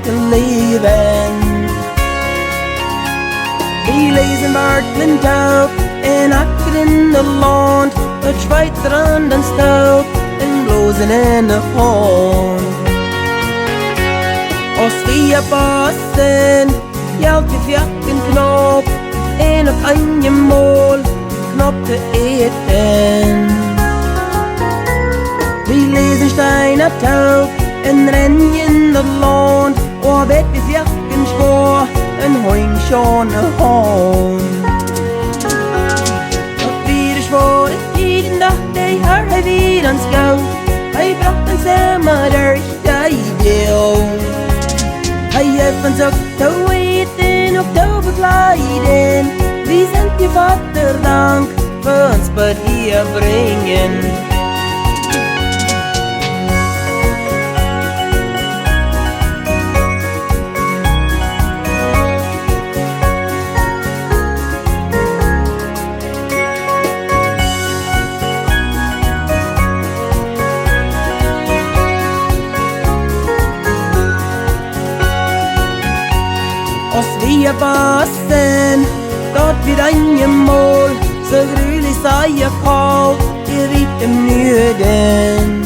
te leven. Die lezen Bartlen taub en akker in de land, het schweiteren den stoop en blozen in de grond. Als we passen, jelke fjakken knop en op een je mol knop te eten. We lezen steiner taub en rennen in de land, o bet we fjakken schwoa en hoing schon een hond. Op Wieeren schwoa de Tieden dat hij haar hij weer aan schouw, hij bracht een samen durch die deel. Hij heeft ons ook te weten, ook te begeleiden. Wie zijn je vader dank voor ons bij hier brengen. Als we passen, dat weer aan je mol, zo gruwelijk zei je koud, je weet hem nuden.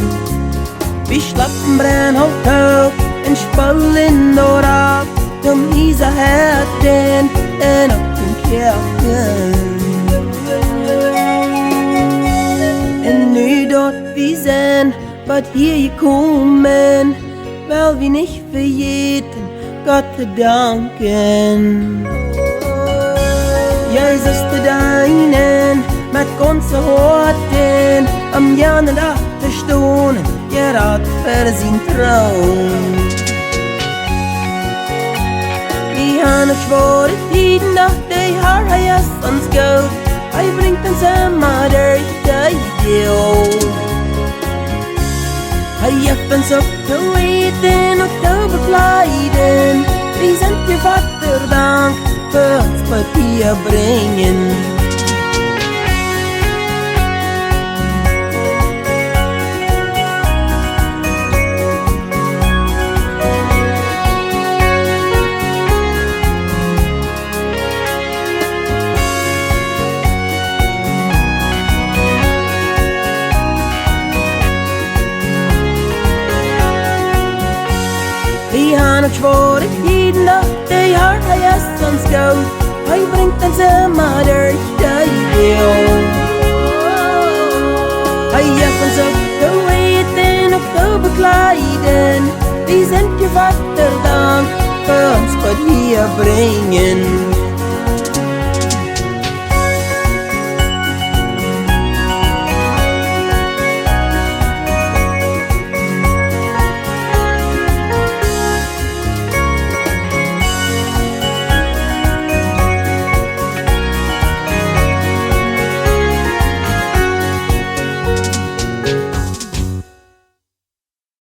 We slappen brandhout hoog en spullen dooraf, om deze herten en op een kerken. En nu dat we zijn, wat hier gekomen, wel we niet vergeten, Gott te danken. Jezus te deinen, met onze harten, om jaren dag te stonen, je raad voor zijn troon. We gaan het zware Tieden dat hij haar hij is ons goud, hij brengt ons samen durch die deel. Hij heeft ons ook te weten, ook te begeleiden. Wie zijn je vader dank voor ons wat hier brengen. We gaan het zware Tieden dat hij haar hij is ons goud, hij brengt ons samen durch die deel. Hij heeft ons ook te weten, ook te begeleiden. Wie zijn je vader dank voor ons wat hier brengen.